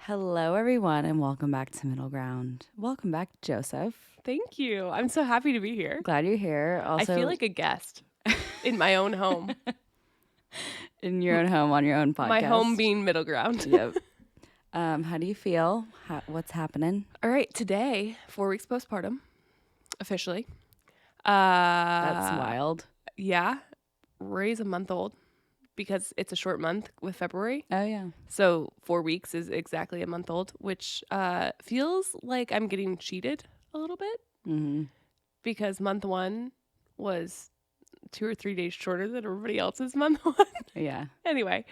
Hello, everyone, and welcome back to Middle Ground. Welcome back, Joseph. Thank you. I'm so happy to be here. Glad you're here. Also, I feel like a guest in my own home. in your own home on your own podcast. My home being Middle Ground. Yep. How do you feel? What's happening? All right, today, 4 weeks postpartum, officially. That's wild. Yeah, Ray's a month old because it's a short month with February. Oh, yeah. So 4 weeks is exactly a month old, which feels like I'm getting cheated a little bit because month one was 2 or 3 days shorter than everybody else's month one. Yeah. Anyway,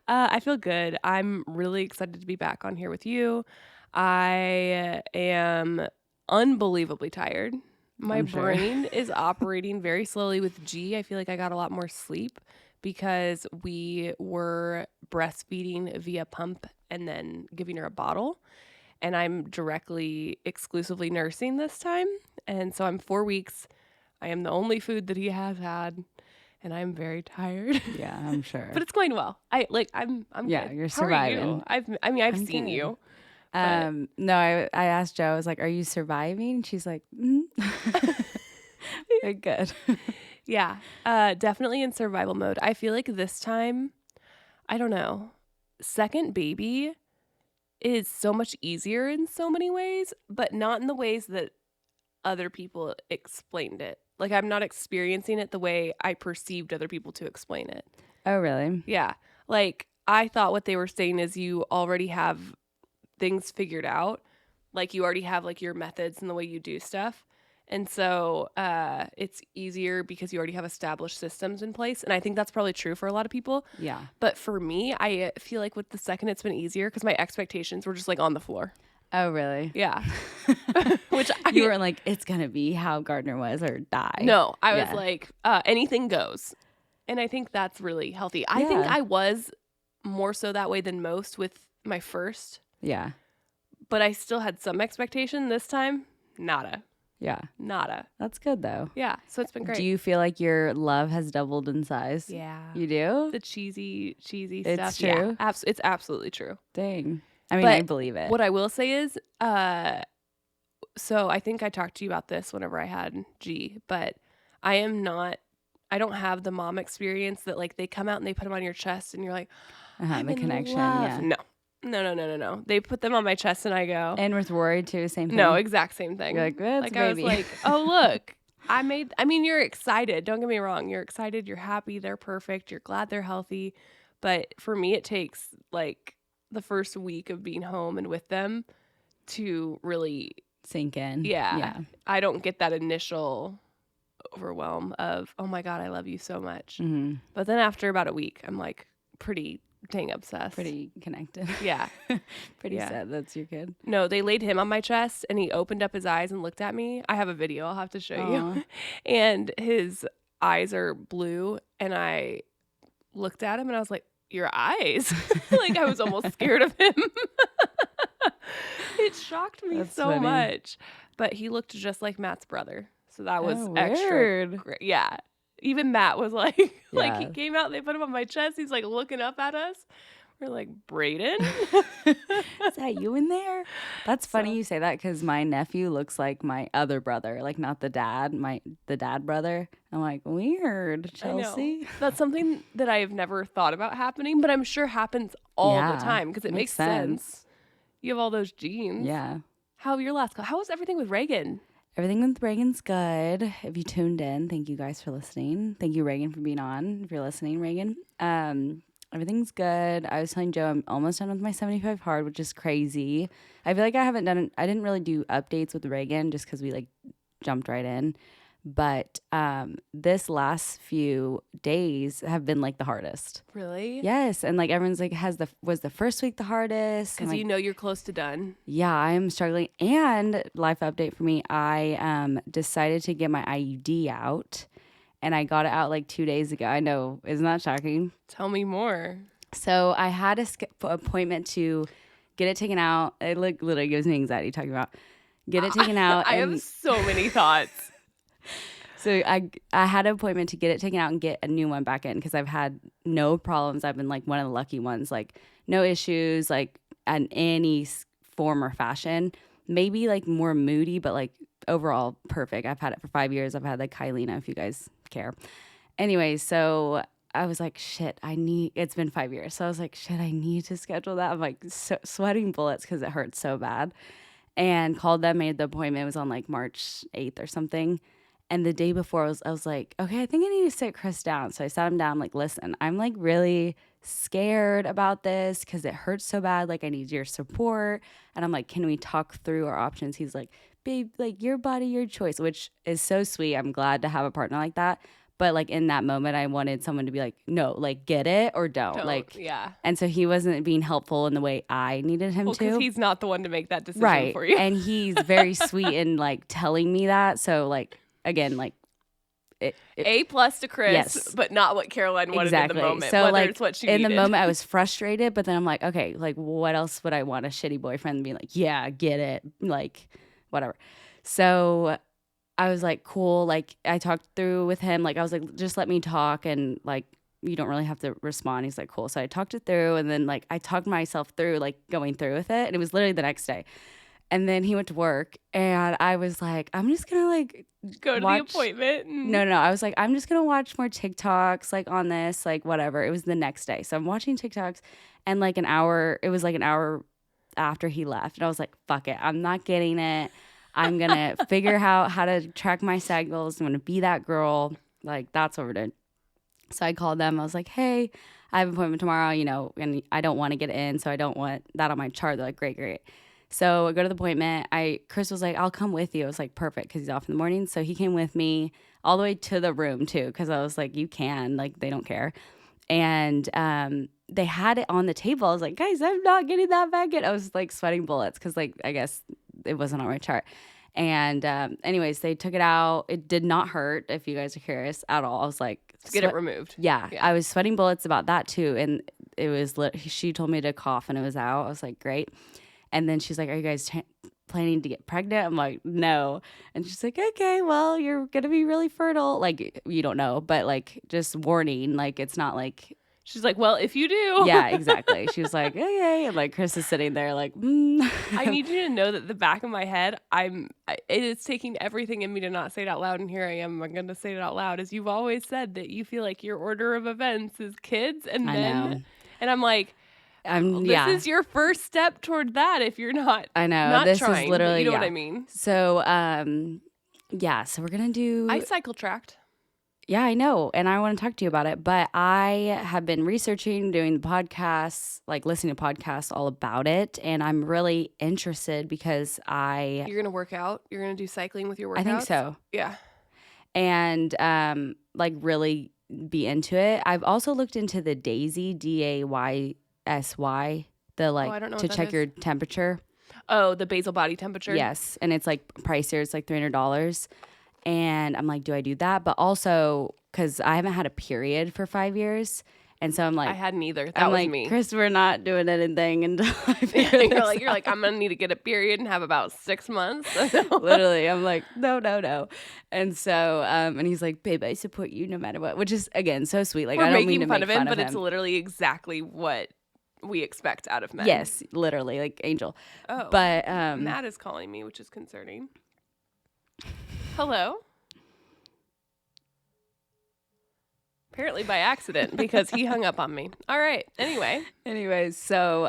I feel good. I'm really excited to be back on here with you. I am unbelievably tired. My brain is operating very slowly with G. I feel like I got a lot more sleep because we were breastfeeding via pump and then giving her a bottle. And I'm exclusively nursing this time. And so I'm 4 weeks. I am the only food that he has had. And I'm very tired. Yeah, I'm sure. But it's going well. I'm yeah, good. you're How surviving. Are you? I've seen good. you. No, I asked Jo, I was like, are you surviving? She's like, good. Yeah, definitely in survival mode. I feel like this time, I don't know, second baby is so much easier in so many ways, but not in the ways that other people explained it. Like, I'm not experiencing it the way I perceived other people to explain it. Oh, really? Yeah. Like, I thought what they were saying is you already have things figured out. Like, you already have, like, your methods and the way you do stuff. And so it's easier because you already have established systems in place. And I think that's probably true for a lot of people. Yeah. But for me, I feel like with the second, it's been easier because my expectations were just, like, on the floor. Oh, really? Yeah. Which you weren't like, it's going to be how Gardner was or die. No, I was like, anything goes. And I think that's really healthy. I think I was more so that way than most with my first. Yeah. But I still had some expectation this time. Nada. Yeah. Nada. That's good, though. Yeah. So it's been great. Do you feel like your love has doubled in size? Yeah. You do? The cheesy stuff. It's true? Yeah, it's absolutely true. Dang. I mean, I believe it. What I will say is, so I think I talked to you about this whenever I had G, but I don't have the mom experience that, like, they come out and they put them on your chest and you're like, I'm the connection. love. Yeah. No. They put them on my chest and I go. And with Rory too, same thing. No, exact same thing. You're like, well, it's like, a baby. I was like, oh, look, you're excited. Don't get me wrong. You're excited. You're happy. They're perfect. You're glad they're healthy. But for me, it takes, like, the first week of being home and with them to really sink in. Yeah. I don't get that initial overwhelm of, oh my God, I love you so much. Mm-hmm. But then after about a week, I'm like pretty dang obsessed. Pretty connected. Yeah. Pretty sad that's your kid. No, they laid him on my chest and he opened up his eyes and looked at me. I have a video I'll have to show you. And his eyes are blue. And I looked at him and I was like, your eyes. Like, I was almost scared of him. It shocked me so much. But he looked just like Matt's brother. So that was extra great. Yeah. Even Matt was like, like, he came out, they put him on my chest. He's like looking up at us. We're like, Brayden? Is that you in there? That's funny you say that because my nephew looks like my other brother, like not the dad, the dad brother. I'm like, weird, Chelsea. That's something that I have never thought about happening, but I'm sure happens all the time because it makes sense. You have all those genes. Yeah. How was everything with Reagan? Everything with Reagan's good. If you tuned in, thank you guys for listening. Thank you, Reagan, for being on. If you're listening, Reagan. Everything's good. I was telling Joe I'm almost done with my 75 hard, which is crazy. I feel like I didn't really do updates with Reagan just because we like jumped right in. But this last few days have been like the hardest. Really? Yes. And like everyone's like was the first week the hardest. Because like, you're close to done. Yeah, I am struggling. And life update for me, I decided to get my IUD out. And I got it out like 2 days ago. I know, isn't that shocking? Tell me more. So I had an appointment to get it taken out. It literally gives me anxiety talking about get it taken out. I have so many thoughts. So I had an appointment to get it taken out and get a new one back in because I've had no problems. I've been like one of the lucky ones, like no issues, like in any form or fashion. Maybe like more moody, but like overall perfect. I've had it for 5 years. I've had like Kyleena, if you guys care. Anyway, so I was like, shit, it's been 5 years. So I was like, shit, I need to schedule that. I'm like sweating bullets because it hurts so bad. And called them, made the appointment. It was on like March 8th or something. And the day before, I was like, okay, I think I need to sit Chris down. So I sat him down, I'm like, listen, I'm like really scared about this because it hurts so bad. Like, I need your support. And I'm like, can we talk through our options? He's like, babe, like your body, your choice, which is so sweet. I'm glad to have a partner like that. But like in that moment, I wanted someone to be like, no, like get it or don't. Like, yeah. and so he wasn't being helpful in the way I needed him Well, to. because he's not the one to make that decision Right. for you. And he's very sweet in like telling me that. So like, again, like A+ to Chris, yes, but not what Caroline wanted exactly. in the moment. So whether like it's what she in needed. the moment, I was frustrated, but then I'm like, okay, like what else would I want? A shitty boyfriend being like, yeah, get it, like whatever. So I was like, cool. Like I talked through with him. Like I was like, just let me talk, and like you don't really have to respond. He's like, cool. So I talked it through, and then like I talked myself through like going through with it, and it was literally the next day. And then he went to work, and I was like, I'm just gonna like go to the appointment. No, I was like, I'm just gonna watch more TikToks like on this, like whatever. It was the next day, so I'm watching TikToks, and like an hour. It was like an hour after he left, and I was like, fuck it, I'm not getting it. I'm gonna figure out how to track my cycles. I'm gonna be that girl. Like that's what we're doing. So I called them. I was like, hey, I have an appointment tomorrow, and I don't want to get in, so I don't want that on my chart. They're like, great. So I go to the appointment. Chris was like, I'll come with you. I was like, perfect, because he's off in the morning. So he came with me all the way to the room too, because I was like, you can, like they don't care. And they had it on the table. I was like, guys, I'm not getting that back in. I was like sweating bullets because like I guess it wasn't on my chart. And anyways, they took it out. It did not hurt, if you guys are curious, at all. I was like, get it removed. Yeah, I was sweating bullets about that too. And it was she told me to cough and it was out. I was like, great. And then she's like, are you guys planning to get pregnant? I'm like, no. And she's like, okay, well, you're going to be really fertile. Like, you don't know, but like, just warning. Like, it's not like. She's like, well, if you do. Yeah, exactly. She was like, okay. And like, Chris is sitting there like, I need you to know that the back of my head, it is taking everything in me to not say it out loud. And here I am. I'm going to say it out loud. As you've always said that you feel like your order of events is kids and men. I know. And I'm like, this is your first step toward that if you're not. I know. Not this trying, is literally, you know what I mean? So, so we're going to do. I cycle tracked. Yeah, I know. And I want to talk to you about it. But I have been researching, doing the podcasts, like listening to podcasts all about it. And I'm really interested because You're going to work out? You're going to do cycling with your workouts? I think so. Yeah. And like really be into it. I've also looked into the Daysy, DAYSY, the like to check your temperature. Oh, the basal body temperature? Yes. And it's like pricier. It's like $300. And I'm like, do I do that? But also, because I haven't had a period for 5 years. And so I'm like, I hadn't either. That was like, me. Chris, we're not doing anything until I figure you're like, I'm going to need to get a period and have about 6 months. Literally. I'm like, no. And so, and he's like, babe, I support you no matter what, which is, again, so sweet. Like, We're I don't mean to fun make of him, fun but of him. it's literally exactly what we expect out of men. Yes, literally, like Angel. Oh, but Matt is calling me, which is concerning. Hello. Apparently by accident because he hung up on me. All right. Anyways, so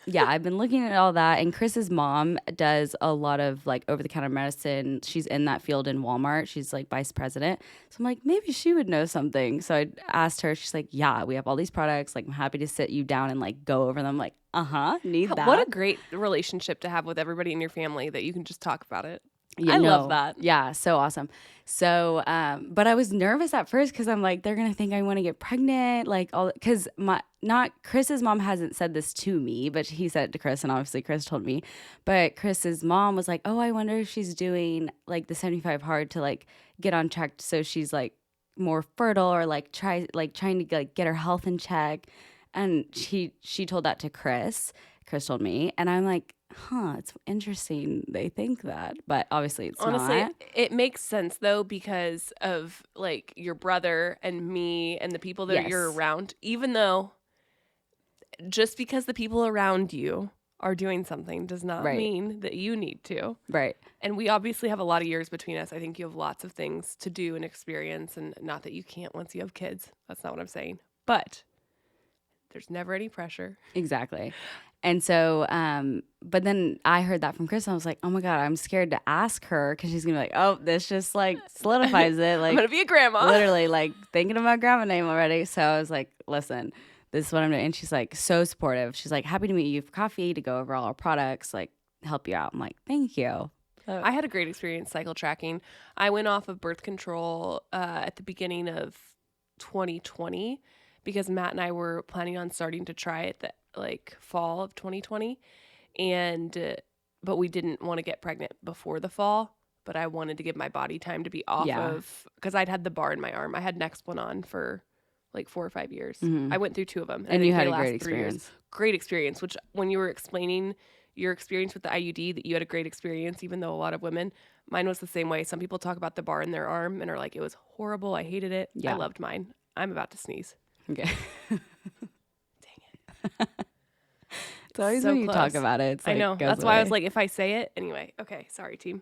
yeah, I've been looking at all that, and Chris's mom does a lot of like over-the-counter medicine. She's in that field in Walmart. She's like vice president. So I'm like, maybe she would know something. So I asked her. She's like, yeah, we have all these products. Like, I'm happy to sit you down and like go over them. I'm like, need that. What a great relationship to have with everybody in your family that you can just talk about it. I love that. Yeah, so awesome. So, but I was nervous at first because I'm like, they're gonna think I want to get pregnant, like all because not Chris's mom hasn't said this to me, but he said it to Chris, and obviously Chris told me. But Chris's mom was like, oh, I wonder if she's doing like the 75 hard to like get on track, so she's like more fertile or like trying to like get her health in check. And she told that to Chris. Chris told me, and I'm like, it's interesting they think that, but obviously it's honestly not. It makes sense though because of like your brother and me and the people that you're around, even though just because the people around you are doing something does not Right. mean that you need to. Right. And we obviously have a lot of years between us. I think you have lots of things to do and experience, and not that you can't once you have kids. That's not what I'm saying. But there's never any pressure. Exactly. And so, but then I heard that from Chris, and I was like, oh my God, I'm scared to ask her because she's gonna be like, oh, this just like solidifies it. I'm Like, gonna be a grandma. literally, like thinking of my grandma name already. So I was like, listen, this is what I'm doing. And she's like, so supportive. She's like, happy to meet you for coffee to go over all our products, like help you out. I'm like, thank you. I had a great experience cycle tracking. I went off of birth control at the beginning of 2020 because Matt and I were planning on starting to try it the like fall of 2020, and but we didn't want to get pregnant before the fall. But I wanted to give my body time to be off of, because I'd had the bar in my arm. I had Nexplanon for like 4 or 5 years. I went through 2 of them, And I you think had they a great last 3 years. experience. Great experience. Which when you were explaining your experience with the IUD, that you had a great experience, even though a lot of women, mine was the same way. Some people talk about the bar in their arm and are like, it was horrible. I hated it. Yeah. I loved mine. I'm about to sneeze. Okay. Dang it. It's always So when you talk close. about it. It's I like, know. goes That's why I was away. like, if I say it anyway. Okay, sorry, team.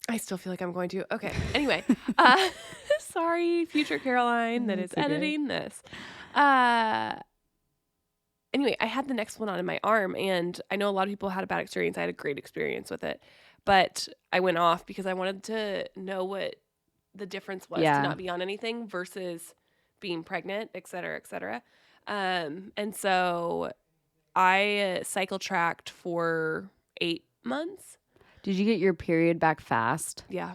I still feel like I'm going to. Okay. Anyway, sorry, future Caroline that is It's okay. editing this. Anyway, I had the next one on in my arm, and I know a lot of people had a bad experience. I had a great experience with it, but I went off because I wanted to know what the difference was to not be on anything versus being pregnant, et cetera, et cetera. And so I cycle tracked for 8 months. Did you get your period back fast? Yeah,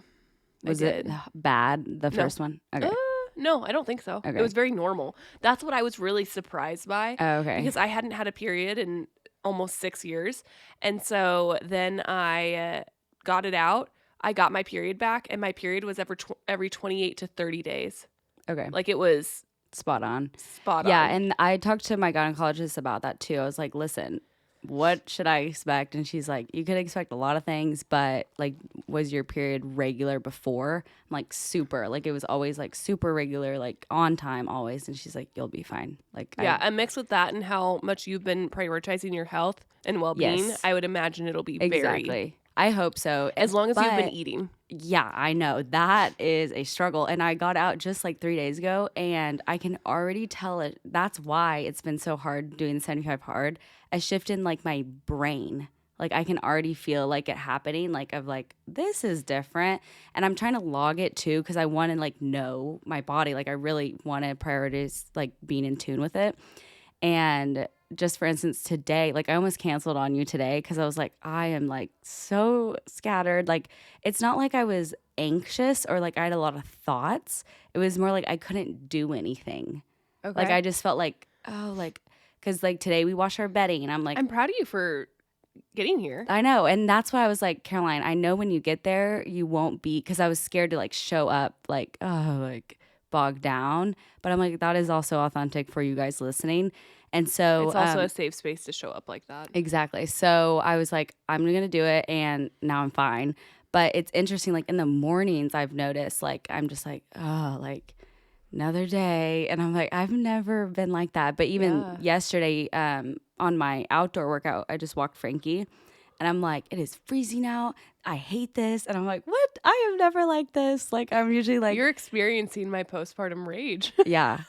Was I it did. bad, the No. first one? Okay. No, I don't think so. Okay. It was very normal. That's what I was really surprised by. Oh, okay. Because I hadn't had a period in almost 6 years. And so then I got it out. I got my period back, and my period was every 28 to 30 days. Okay. Like, it was Spot on. spot Yeah, on. and I talked to my gynecologist about that too. I was like, listen, what should I expect? And she's like, you could expect a lot of things, but like, was your period regular before? I'm like, super. Like, it was always like super regular, like on time always. And she's like, you'll be fine. Like, Yeah, and mixed with that and how much you've been prioritizing your health and well-being, Yes. I would imagine it'll be very, exactly. I hope so. as long as you've been But- eating. Yeah, I know. That is a struggle. And I got out just like 3 days ago, and I can already tell it. That's why it's been so hard doing the 75 hard. A shift in like my brain. Like I can already feel like it happening. Like of like, this is different. And I'm trying to log it too because I want to like know my body. Like I really want to prioritize like being in tune with it. And just for instance, today, like I almost canceled on you today because I was like, I am like so scattered. Like it's not like I was anxious or like I had a lot of thoughts. It was more like I couldn't do anything. Okay. Like I just felt like, oh, like, because like today we washed our bedding and I'm like, I'm proud of you for getting here. I know. And that's why I was like, Caroline, I know when you get there, you won't be, because I was scared to like show up like, oh, like bogged down. But I'm like, that is also authentic for you guys listening. And so It's also a safe space to show up like that. exactly. So I was like, I'm going to do it. And now I'm fine. But it's interesting. Like in the mornings, I've noticed like, I'm just like, oh, like another day. And I'm like, I've never been like that. But even yesterday on my outdoor workout, I just walked Frankie. And I'm like, it is freezing out. I hate this. And I'm like, what? I am never like this. Like, I'm usually like, You're experiencing my postpartum rage. yeah.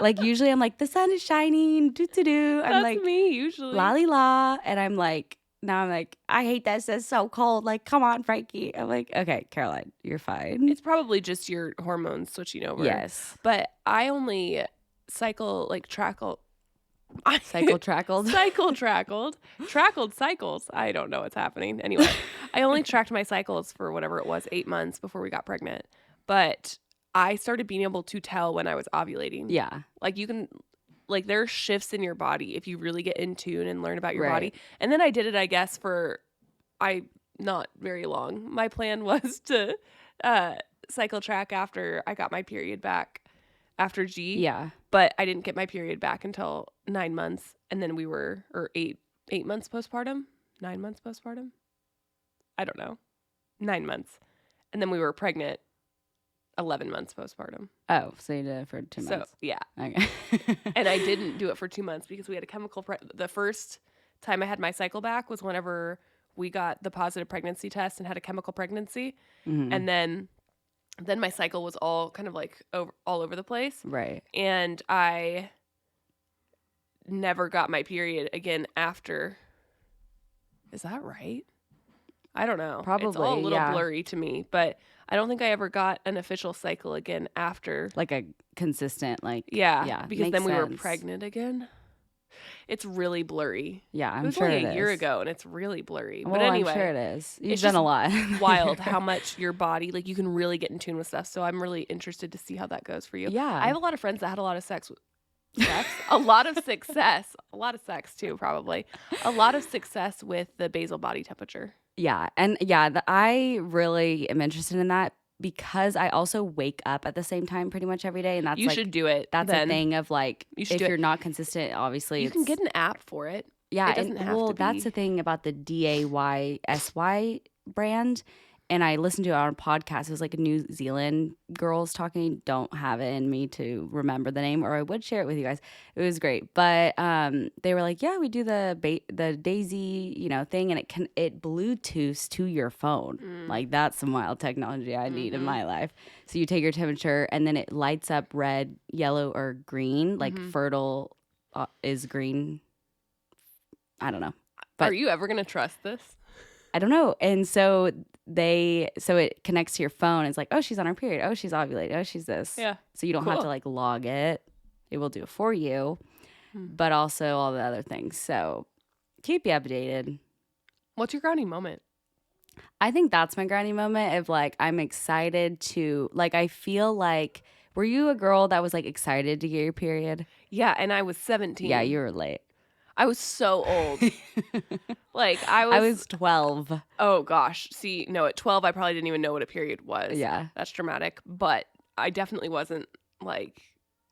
Like, usually I'm like, the sun is shining. Do, do, do. I'm That's like, me usually. la, li, la. And I'm like, now I'm like, I hate this. It's so cold. Like, come on, Frankie. I'm like, okay, Caroline, you're fine. It's probably just your hormones switching over. Yes. But I only cycle, like trackled. Cycle trackled. Trackled cycles. I don't know what's happening. Anyway, I only tracked my cycles for whatever it was, 8 months before we got pregnant. But I started being able to tell when I was ovulating. Yeah. Like you can, like there are shifts in your body if you really get in tune and learn about your Right. body. And then I did it, I guess, not very long. My plan was to cycle track after I got my period back after G. Yeah. But I didn't get my period back until 9 months. And then we were, or 8 months postpartum, 9 months postpartum. I don't know. 9 months. And then we were pregnant 11 months postpartum. Oh, so you did it for 2 months. So, yeah. Okay. And I didn't do it for 2 months because we had a chemical the first time I had my cycle back was whenever we got the positive pregnancy test and had a chemical pregnancy. Mhm. And then my cycle was all kind of like all over the place. Right. And I never got my period again after. Is that right? I don't know. It's all a Probably, little yeah. blurry to me, but I don't think I ever got an official cycle again after. Like a consistent, like, Yeah, because makes then we were sense. pregnant again. It's really blurry. Yeah, I'm It was sure only it a year is. ago, and it's really blurry. Well, But anyway, I'm sure it is. You've it's done a just lot. wild how much your body, like you can really get in tune with stuff. So I'm really interested to see how that goes for you. Yeah. I have a lot of friends that had a lot of sex, a lot of success, a lot of sex too, probably. A lot of success with the basal body temperature. Yeah. And yeah, I really am interested in that because I also wake up at the same time pretty much every day. And that's You like, should do it. that's then. a thing of like, You should if do it. you're not consistent, obviously You can get an app for it. Yeah, It doesn't and have well, to be. that's the thing about the DAYSY brand. And I listened to it on a podcast. It was like a New Zealand girls talking. Don't have it in me to remember the name, or I would share it with you guys. It was great, but they were like, "Yeah, we do the Daisy, thing, and it Bluetooths to your phone. Like that's some wild technology I need in my life. So you take your temperature, and then it lights up red, yellow, or green. Like fertile is green. I don't know. But Are you ever going to trust this? I don't know. And so it connects to your phone. It's like, oh, she's on her period. Oh, she's ovulating. Oh, she's this. Yeah. So you don't have Cool. to like log it. It will do it for you, but also all the other things. So keep you updated. What's your grounding moment? I think that's my grounding moment of like, I'm excited to, like, I feel like, were you a girl that was like excited to get your period? Yeah, and I was 17. Yeah, you were late. I was so old. Like I was 12. Oh gosh. See, no, at 12 I probably didn't even know what a period was. Yeah. That's dramatic, but I definitely wasn't like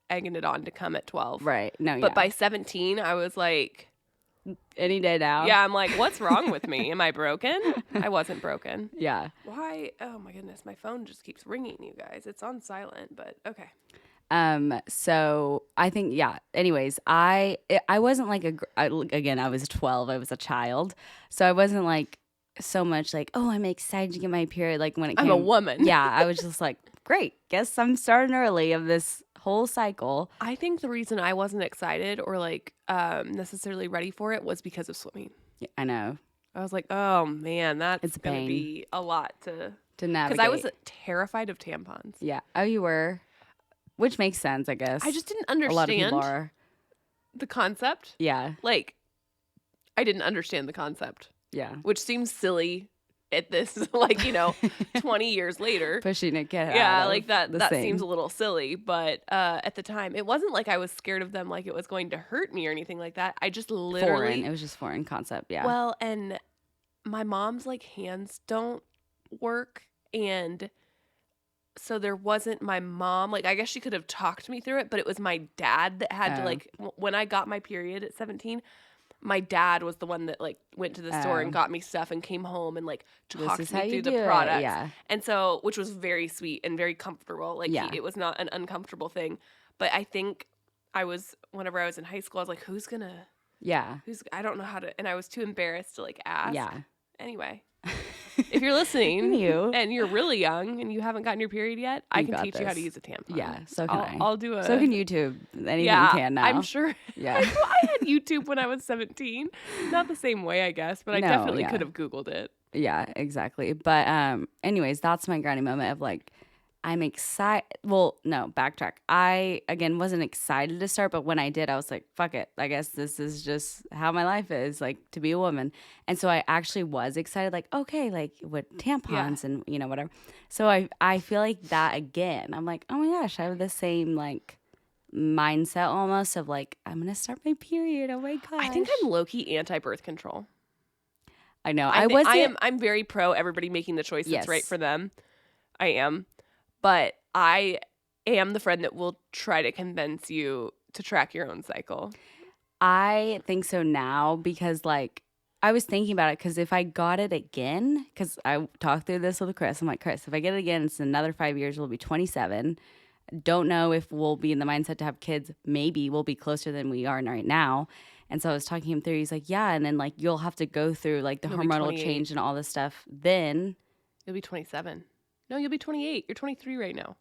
egging it on to come at 12. Right. No, But yeah. by 17 I was like, any day now. yeah, I'm like, what's wrong with me? Am I broken? I wasn't broken. Yeah. Why? Oh my goodness, my phone just keeps ringing, you guys. It's on silent, but okay. So I think, yeah, anyways, I wasn't like again, I was 12, I was a child. So I wasn't like so much like, oh, I'm excited to get my period. Like when it came, I'm a woman. Yeah. I was just like, great, guess I'm starting early of this whole cycle. I think the reason I wasn't excited or like, necessarily ready for it was because of swimming. Yeah, I know. I was like, oh man, that's It's a going to pain. be a lot to navigate. because I was terrified of tampons. Yeah. Oh, you were? Which makes sense, I guess. I just didn't a lot of people understand are. the concept. Yeah. Like, I didn't understand the concept, Yeah. which seems silly at this, like, 20 years later. Pushing it, get Yeah, out like of that. the That same. seems a little silly, but at the time, it wasn't like I was scared of them, like it was going to hurt me or anything like that. I just literally foreign. It was just foreign concept. Yeah. Well, and my mom's like hands don't work, and so there wasn't my mom. Like I guess she could have talked me through it, but it was my dad that had to like when I got my period at 17. My dad was the one that like went to the store and got me stuff and came home and like talked me through the products. Yeah. And so, which was very sweet and very comfortable. Like Yeah. it was not an uncomfortable thing. But I think whenever I was in high school, I was like, Yeah. I don't know how to, and I was too embarrassed to like ask. Yeah. Anyway, if you're listening You. and you're really young and you haven't gotten your period yet, I You can got teach you how to this. use a tampon. Yeah. So can I. I'll do a. So can YouTube. Anything yeah, you can now. I'm sure. Yeah. I had YouTube when I was 17. Not the same way, I guess, but I No, definitely yeah. could have Googled it. Yeah, exactly. But anyways, that's my grounding moment of like, I'm excited. Well, no, backtrack. I, again, wasn't excited to start, but when I did, I was like, fuck it. I guess this is just how my life is, like, to be a woman. And so I actually was excited, like, okay, like, what tampons and, whatever. So I feel like that again. I'm like, oh my gosh, I have the same, like, mindset almost of, like, I'm going to start my period. Oh my gosh. I think I'm low-key anti-birth control. I know. I'm very pro everybody making the choice that's right Yes. for them. I am. But I am the friend that will try to convince you to track your own cycle. I think so now because, like, I was thinking about it because if I got it again, because I talked through this with Chris, I'm like, Chris, if I get it again, it's another 5 years, we'll be 27. Don't know if we'll be in the mindset to have kids. Maybe we'll be closer than we are right now. And so I was talking him through. He's like, yeah. And then like, you'll have to go through like the You'll be hormonal 28. change and all this stuff. Then, You'll be 27. No, you'll be 28. You're 23 right now.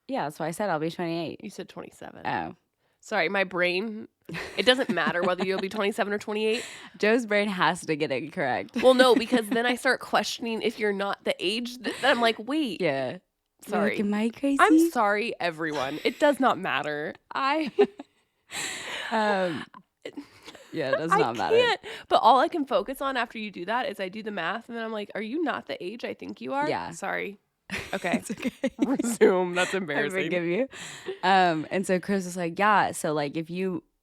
yeah, that's why I said I'll be 28. You said 27. Oh. Sorry, my brain, it doesn't matter whether you'll be 27 or 28. Joe's brain has to get it correct. Well, no, because then I start questioning if you're not the age that I'm like, wait. Yeah. Sorry. Like, am I crazy? I'm sorry, everyone. It does not matter. Yeah, it does not matter. Can't. But all I can focus on after you do that is I do the math and then I'm like, are you not the age I think you are? Yeah. Sorry. Okay. It's okay. Resume. That's I embarrassing. forgive you. And so Chris is like, yeah. So like,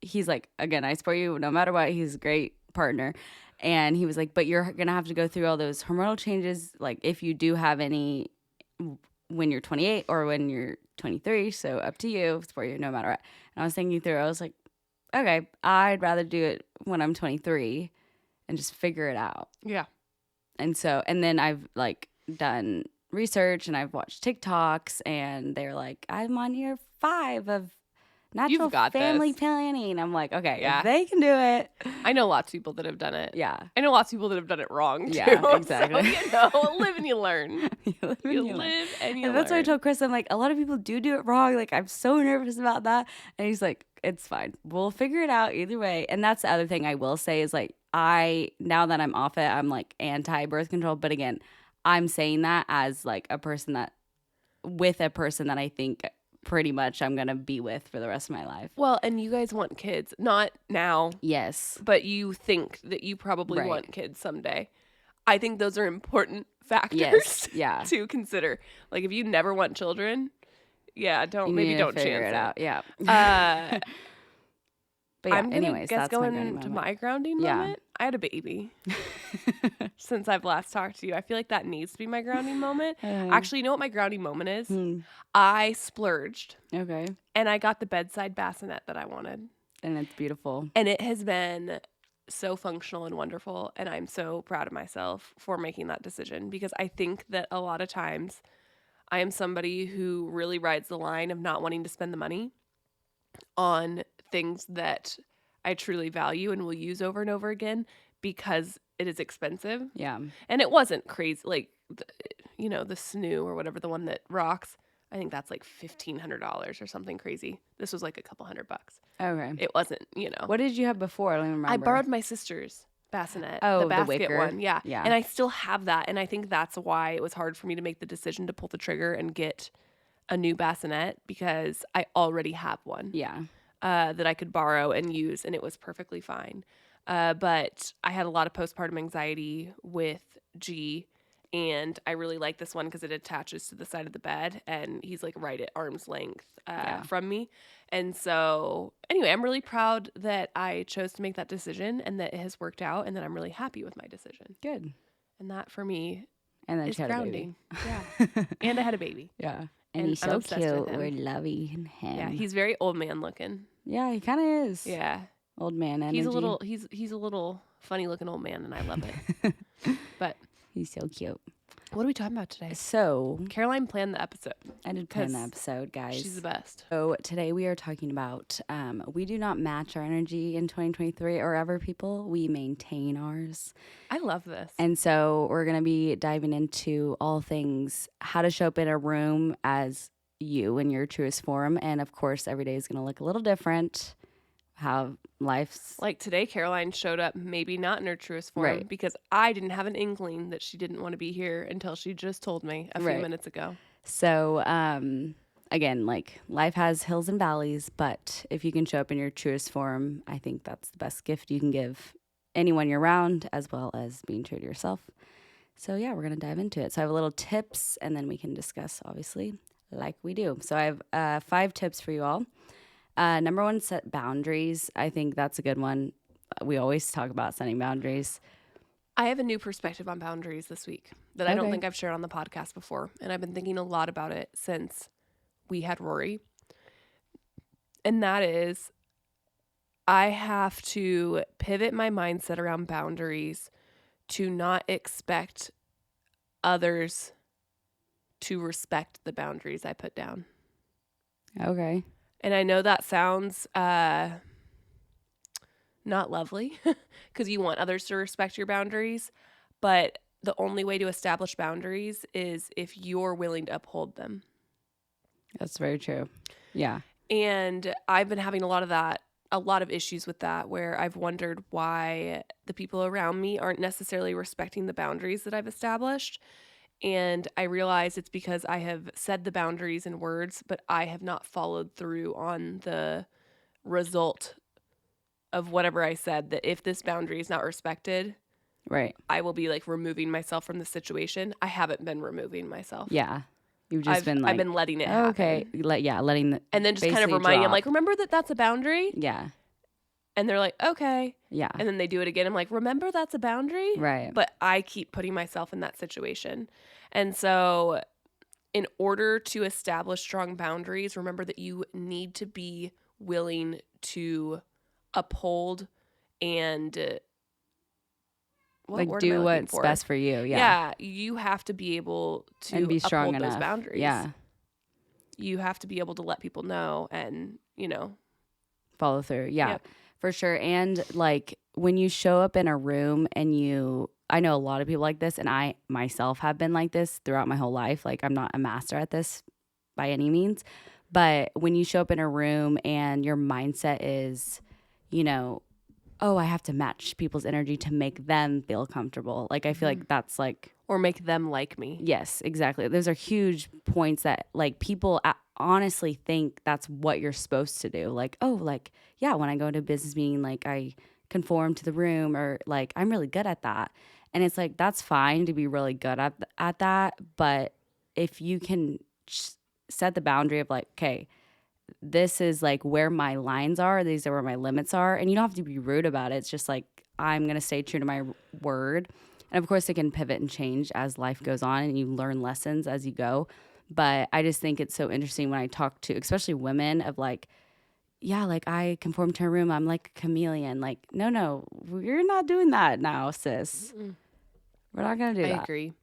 he's like, again, I support you no matter what. He's a great partner. And he was like, but you're going to have to go through all those hormonal changes. Like if you do have any when you're 28 or when you're 23. So up to you, support you no matter what. And I was thinking through, I was like, okay, I'd rather do it when I'm 23 and just figure it out. Yeah. And so, and then I've like done research and I've watched TikToks and they're like, I'm on year 5 of natural family planning. I'm like, okay, Yeah. if they can do it. I know lots of people that have done it. Yeah. I know lots of people that have done it wrong too. Yeah, exactly. So, live and you learn. You live and You you learn. live and you And learn. that's why I told Chris, I'm like, a lot of people do it wrong. Like, I'm so nervous about that. And he's like, it's fine. We'll figure it out either way. And that's the other thing I will say is like, now that I'm off it, I'm like anti-birth control. But again, I'm saying that as like a person that I think pretty much I'm going to be with for the rest of my life. Well, and you guys want kids, not now. Yes. But you think that you probably Right. want kids someday. I think those are important factors Yes. Yeah. to consider. Like if you never want children, yeah, don't You need to chance figure it out. Yeah. But yeah, I'm gonna anyways, guess that's my going grounding to moment. my grounding Yeah. moment. I had a baby since I've last talked to you. I feel like that needs to be my grounding moment. Actually, you know what my grounding moment is? I splurged Okay. and I got the bedside bassinet that I wanted. And it's beautiful. And it has been so functional and wonderful. And I'm so proud of myself for making that decision because I think that a lot of times I am somebody who really rides the line of not wanting to spend the money on things that I truly value and will use over and over again because it is expensive. Yeah. And it wasn't crazy. Like, the snoo or whatever, the one that rocks. I think that's like $1,500 or something crazy. This was like a couple $100. Okay. It wasn't, What did you have before? I don't even remember. I borrowed my sister's bassinet, Oh, the the basket wicker. one. Yeah. Yeah. And I still have that. And I think that's why it was hard for me to make the decision to pull the trigger and get a new bassinet because I already have one. Yeah. That I could borrow and use, and it was perfectly fine. But I had a lot of postpartum anxiety with G, and I really like this one because it attaches to the side of the bed, and he's like right at arm's length from me. And so, anyway, I'm really proud that I chose to make that decision and that it has worked out, and that I'm really happy with my decision. Good. And that for me And then is she had grounding. a baby. Yeah. And I had a baby. Yeah. And And he's I'm so obsessed cute. with him. We're loving him. Yeah, he's very old man looking. Yeah, he kind of is. Yeah. Old man energy. He's a little funny looking old man, and I love it. But He's so cute. what are we talking about today? So Caroline planned the episode. I did plan the 'Cause episode, guys. She's the best. So today we are talking about we do not match our energy in 2023 or ever, people. We maintain ours. I love this. And so we're going to be diving into all things how to show up in a room as you in your truest form. And of course, every day is going to look a little different. How life's Like today, Caroline showed up maybe not in her truest form Right. because I didn't have an inkling that she didn't want to be here until she just told me a few Right. minutes ago. So, again, like life has hills and valleys, but if you can show up in your truest form, I think that's the best gift you can give anyone you're around, as well as being true to yourself. So, yeah, we're going to dive into it. So, I have a little tips, and then we can discuss, obviously, like we do. So, I have 5 tips for you all. Number 1, set boundaries. I think that's a good one. We always talk about setting boundaries. I have a new perspective on boundaries this week that I don't Okay. think I've shared on the podcast before. And I've been thinking a lot about it since we had Rory. And that is, I have to pivot my mindset around boundaries to not expect others to respect the boundaries I put down. Okay. And I know that sounds not lovely because you want others to respect your boundaries, but the only way to establish boundaries is if you're willing to uphold them. That's very true. Yeah. And I've been having a lot of issues with that, where I've wondered why the people around me aren't necessarily respecting the boundaries that I've established. And I realize it's because I have said the boundaries in words, but I have not followed through on the result of whatever I said, that if this boundary is not respected, Right. I will be like removing myself from the situation. I haven't been removing myself. Yeah. You've just been like, I've been letting it okay. happen. Letting the, And then just kind of basically reminding them, drop. like, remember that that's a boundary? Yeah. And they're like, okay. Yeah. And then they do it again. I'm like, remember that's a boundary? Right. But I keep putting myself in that situation. And so in order to establish strong boundaries, remember that you need to be willing to uphold and what like word am I do looking what's for? best for you. Yeah. Yeah, you have to be able to And be strong uphold those enough. boundaries. Yeah. You have to be able to let people know and, Follow through. Yeah. Yep. For sure. And like when you show up in a room and I know a lot of people like this, and I myself have been like this throughout my whole life. Like I'm not a master at this by any means, but when you show up in a room and your mindset is, oh, I have to match people's energy to make them feel comfortable. Like I feel like that's like, or make them like me. yes, exactly. Those are huge points that like people honestly think that's what you're supposed to do. Like, oh, like, yeah, when I go to a business meeting, like I conform to the room, or like I'm really good at that. And it's like, that's fine to be really good at that. But if you can set the boundary of like, okay, this is like where my lines are, these are where my limits are. And you don't have to be rude about it. It's just like, I'm going to stay true to my word. And of course, it can pivot and change as life goes on and you learn lessons as you go. But I just think it's so interesting when I talk to, especially women, of like, yeah, like I conform to a room. I'm like a chameleon. Like, no, we're not doing that now, sis. We're not going to do that. I agree.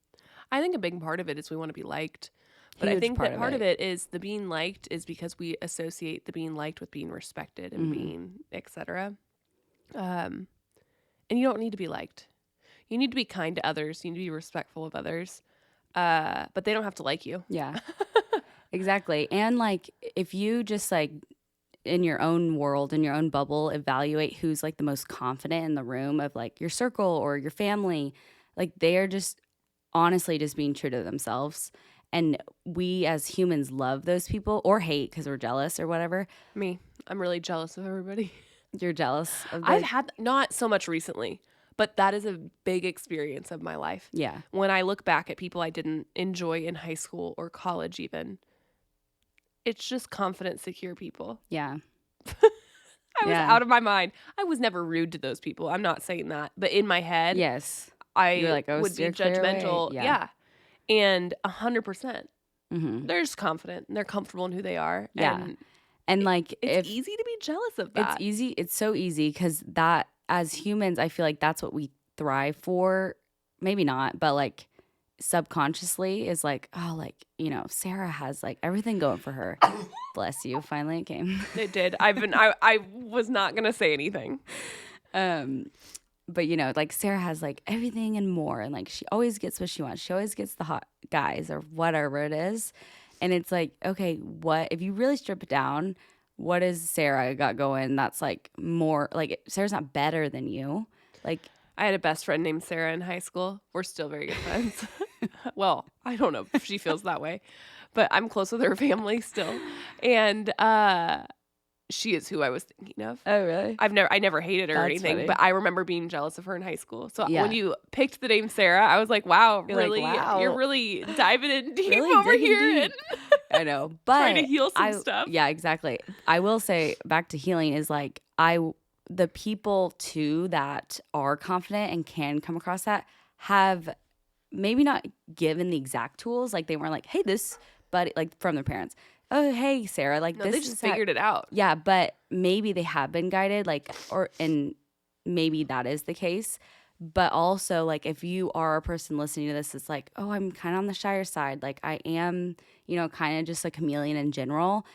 I think a big part of it is we want to be liked. But I Huge think that part it. of it is the being liked is because we associate the being liked with being respected and being et cetera. And you don't need to be liked. You need to be kind to others. You need to be respectful of others. But they don't have to like you. Yeah, exactly. And like, if you just like in your own world, in your own bubble, evaluate who's like the most confident in the room of like your circle or your family, like they are just honestly just being true to themselves. And we as humans love those people or hate because we're jealous or whatever. Me, I'm really jealous of everybody. You're jealous of I've had, not so much recently, but that is a big experience of my life. Yeah. When I look back at people I didn't enjoy in high school or college even, it's just confident, secure people. Yeah. I was out of my mind. I was never rude to those people. I'm not saying that. But in my head, yes, I like, oh, would be judgmental. Yeah. And 100%. They're just confident and they're comfortable in who they are. Yeah. And like, it's easy to be jealous of that. It's easy. It's so easy because that as humans, I feel like that's what we thrive for. Maybe not, but like subconsciously is like, oh, like, Sarah has like everything going for her. Bless you. Finally it came. It did. I was not going to say anything. But like Sarah has like everything and more. And like, she always gets what she wants. She always gets the hot guys or whatever it is. And it's like, okay, what, if you really strip it down, what is Sarah got going? That's like more like Sarah's not better than you. Like, I had a best friend named Sarah in high school. We're still very good friends. Well, I don't know if she feels that way, but I'm close with her family still. And she is who I was thinking of. Oh, really? I never hated her or anything, funny. But I remember being jealous of her in high school. So Yeah. when you picked the name Sarah, I was like, wow, You're really? like, wow. You're really diving in deep Really over digging here. deep. I know, but trying to heal some stuff. Yeah, exactly. I will say back to healing is like the people too that are confident and can come across that have maybe not given the exact tools. Like they weren't like, hey, this, but like from their parents. Oh, hey, Sarah, like No, this they just figured it out. Yeah, but maybe they have been guided, like, and maybe that is the case. But also, like, if you are a person listening to this, it's like, oh, I'm kind of on the shyer side. Like, I am, kind of just a chameleon in general.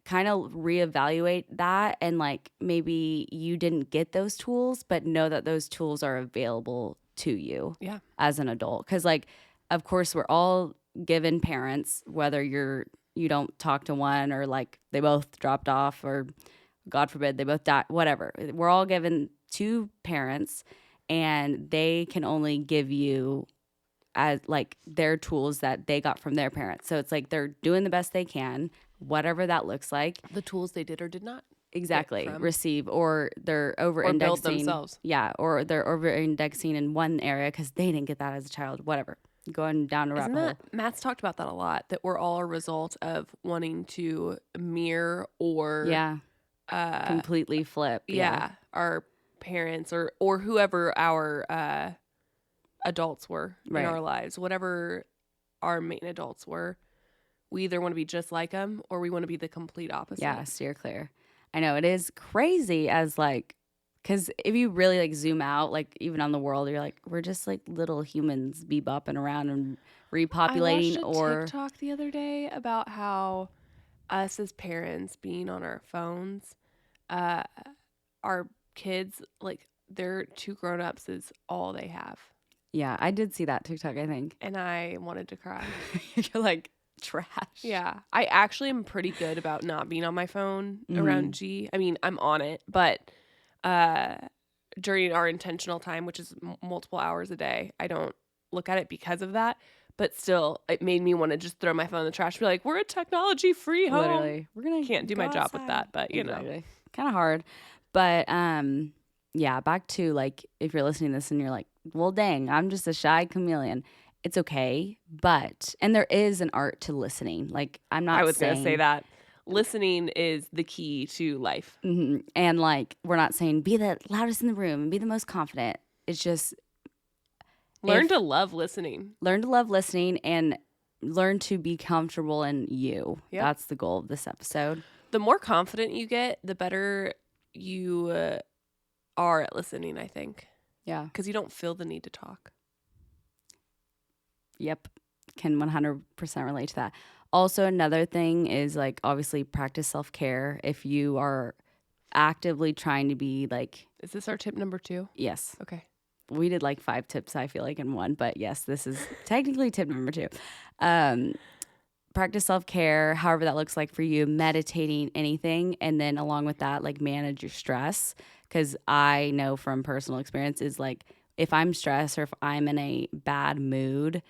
Kind of reevaluate that. And, like, maybe you didn't get those tools, but know that those tools are available to you Yeah. as an adult. Because, like, of course, we're all given parents, whether you don't talk to one or, like, they both dropped off or, God forbid, they both die, whatever. We're all given two parents, and they can only give you as like their tools that they got from their parents. So it's like they're doing the best they can, whatever that looks like. The tools they did or did not Exactly. from. Receive, or they're over Or build indexing. themselves. Yeah. Or they're over indexing in one area because they didn't get that as a child, whatever. Going down a Isn't rabbit hole. that Matt's talked about that a lot, that we're all a result of wanting to mirror or Yeah. Completely flip. our parents or whoever our adults were in our lives, whatever our main adults were. We either want to be just like them or we want to be the complete opposite. Yeah, steer clear. I know it is crazy as like, because if you really like zoom out, like even on the world, you're like, we're just like little humans bebopping around and repopulating. I watched a TikTok the other day about how us as parents being on our phones, our kids, like their two grown-ups is all they have. Yeah, I did see that TikTok, I think. And I wanted to cry. You're like, trash. Yeah. I actually am pretty good about not being on my phone around G. I mean, I'm on it, but during our intentional time, which is multiple hours a day, I don't look at it because of that. But still, it made me want to just throw my phone in the trash and be like, we're a technology-free home. Literally. Can't do my job with that, but you know. Kind of hard. But yeah, back to like, if you're listening to this and you're like, well, dang, I'm just a shy chameleon. It's okay. And there is an art to listening. Like, I'm not I was saying, going to say that. Listening is the key to life. And like, we're not saying be the loudest in the room and be the most confident. It's just learn to love listening. Learn to love listening and learn to be comfortable in you. Yep. That's the goal of this episode. The more confident you get, the better you are at listening, I think. Yeah. Because you don't feel the need to talk. Yep. Can 100% relate to that. Also, another thing is like, obviously practice self-care. If you are actively trying to be like... Is this our tip number 2? Yes. Okay. We did like 5 tips, I feel like, in one. But yes, this is technically tip number 2. Practice self-care, however that looks like for you, meditating, anything. And then along with that, like manage your stress. Because I know from personal experience is like, if I'm stressed or if I'm in a bad mood,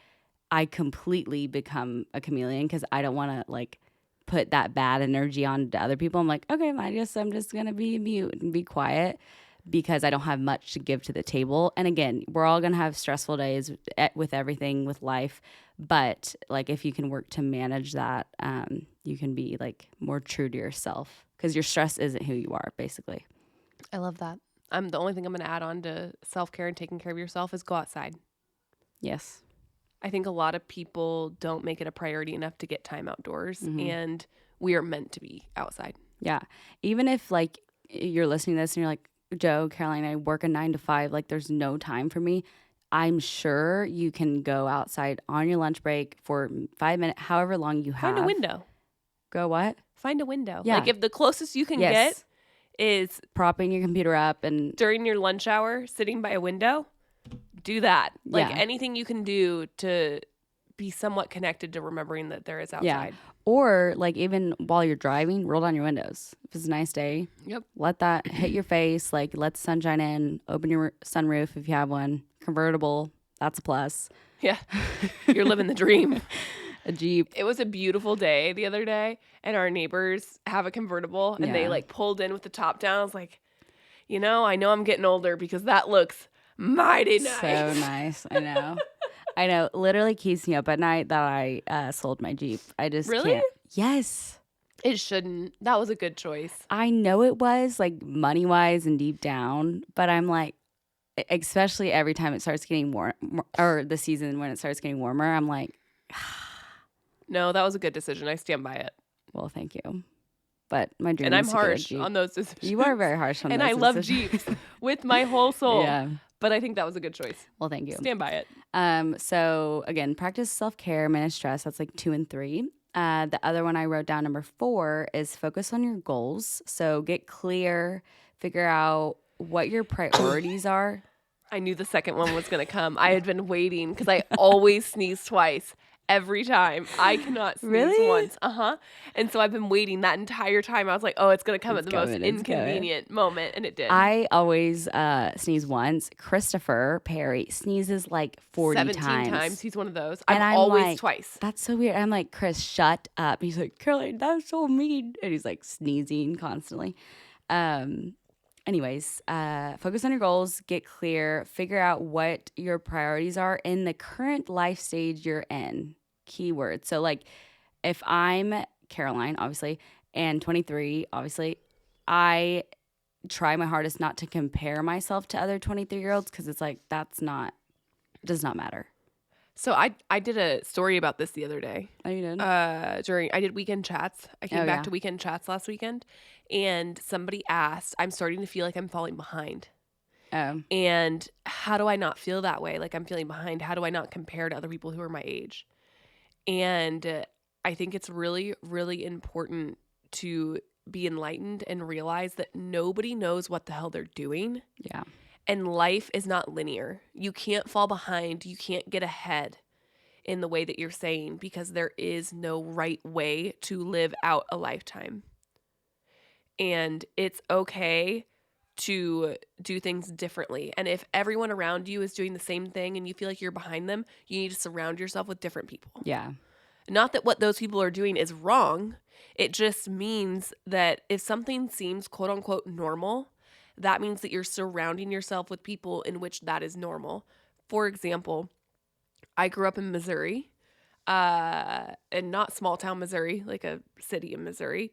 I completely become a chameleon because I don't want to like put that bad energy on to other people. I'm like, okay, I guess I'm just going to be mute and be quiet because I don't have much to give to the table. And again, we're all going to have stressful days with everything, with life. But like, if you can work to manage that, you can be like more true to yourself because your stress isn't who you are, basically. I love that. The only thing I'm going to add on to self-care and taking care of yourself is go outside. Yes. I think a lot of people don't make it a priority enough to get time outdoors, and we are meant to be outside. Yeah. Even if like you're listening to this and you're like, Joe, Caroline, I work a 9 to 5, like there's no time for me. I'm sure you can go outside on your lunch break for 5 minutes, however long you have. Find a window. Go what? Find a window. Yeah. Like if the closest you can get is propping your computer up and during your lunch hour, sitting by a window, do that. Like anything you can do to be somewhat connected to remembering that there is outside. Yeah. Or like even while you're driving, roll down your windows. If it's a nice day, let that hit your face. Like let the sunshine in. Open your sunroof if you have one. Convertible, that's a plus. Yeah, you're living the dream. A Jeep. It was a beautiful day the other day, and our neighbors have a convertible, and they like pulled in with the top down. I was like, I know I'm getting older because that looks mighty nice. So nice. I know. I know. Literally keeps me up at night that I sold my Jeep. I just can't. Yes. It shouldn't. That was a good choice. I know it was like money wise and deep down, but I'm like, especially every time it starts getting warm or the season when it starts getting warmer, I'm like, no, that was a good decision. I stand by it. Well, thank you. But my dream and is I'm to get a harsh Jeep. on those decisions. You are very harsh on and those decisions. And I love Jeeps with my whole soul. Yeah. but I think that was a good choice. Well, thank you. Stand by it. So again, practice self-care, manage stress. That's like 2 and 3. The other one I wrote down, number 4, is focus on your goals. So get clear, figure out what your priorities are. I knew the second one was going to come. I had been waiting because I always sneeze twice every time. I cannot sneeze Really? once. And so I've been waiting that entire time. I was like, oh, it's going to come at the most it's inconvenient moment. And it did. I always sneeze once. Christopher Perry sneezes like 40 17 times. times. He's one of those. And I'm I'm always like, twice. That's so weird. I'm like, Chris, shut up. He's like, Caroline, that's so mean. And he's like sneezing constantly. Anyways, focus on your goals, get clear, figure out what your priorities are in the current life stage you're in. Keyword. So like if I'm Caroline, obviously, and 23, obviously, I try my hardest not to compare myself to other 23-year-olds because it's like does not matter. So I did a story about this the other day. Oh, you did? I did weekend chats. I came back yeah. to weekend chats last weekend, and somebody asked, I'm starting to feel like I'm falling behind. And how do I not feel that way? Like I'm feeling behind. How do I not compare to other people who are my age? And I think it's really, really important to be enlightened and realize that nobody knows what the hell they're doing. Yeah. And life is not linear. You can't fall behind. You can't get ahead in the way that you're saying because there is no right way to live out a lifetime. And it's okay to do things differently. And if everyone around you is doing the same thing and you feel like you're behind them, you need to surround yourself with different people. Yeah. Not that what those people are doing is wrong. It just means that if something seems quote unquote normal, that means that you're surrounding yourself with people in which that is normal. For example, I grew up in Missouri, and not small town Missouri, like a city in Missouri.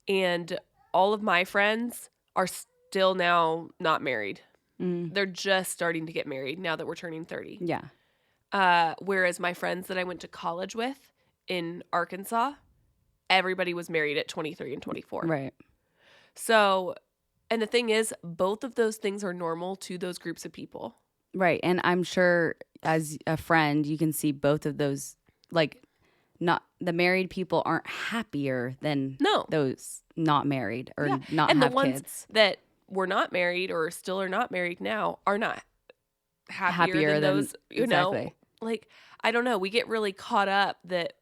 And all of my friends are still now not married. They're just starting to get married now that we're turning 30. Yeah. Whereas my friends that I went to college with in Arkansas, everybody was married at 23 and 24. Right. So, and the thing is, both of those things are normal to those groups of people. Right. And I'm sure as a friend, you can see both of those, like, not the married people aren't happier than those not married or not and have the ones kids. That were not married or still are not married now are not happier than those, exactly. Like, I don't know. We get really caught up that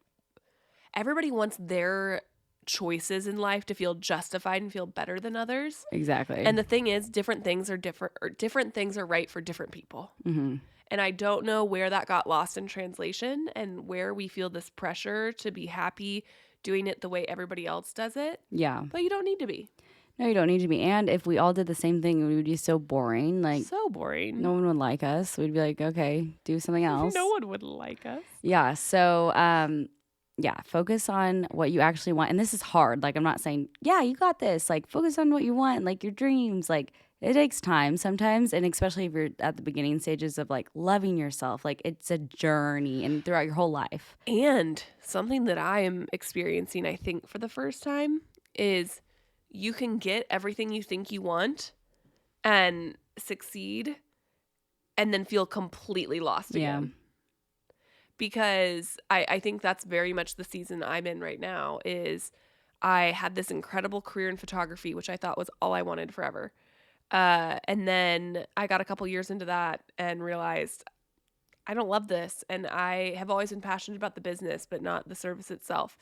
everybody wants their choices in life to feel justified and feel better than others. Exactly. And the thing is, different things are different, or different things are right for different people. Mm-hmm. And I don't know where that got lost in translation and where we feel this pressure to be happy doing it the way everybody else does it. Yeah. But you don't need to be. No, you don't need to be. And if we all did the same thing, we would be so boring. Like, so boring. No one would like us. We'd be like, okay, do something else. No one would like us. Yeah. So, yeah, focus on what you actually want. And this is hard. Like, I'm not saying, yeah, you got this. Like, focus on what you want, like your dreams. Like, it takes time sometimes. And especially if you're at the beginning stages of like loving yourself, like it's a journey and throughout your whole life. And something that I am experiencing, I think, for the first time is you can get everything you think you want and succeed and then feel completely lost again. Because I think that's very much the season I'm in right now is I had this incredible career in photography, which I thought was all I wanted forever. And then I got a couple years into that and realized I don't love this. And I have always been passionate about the business, but not the service itself.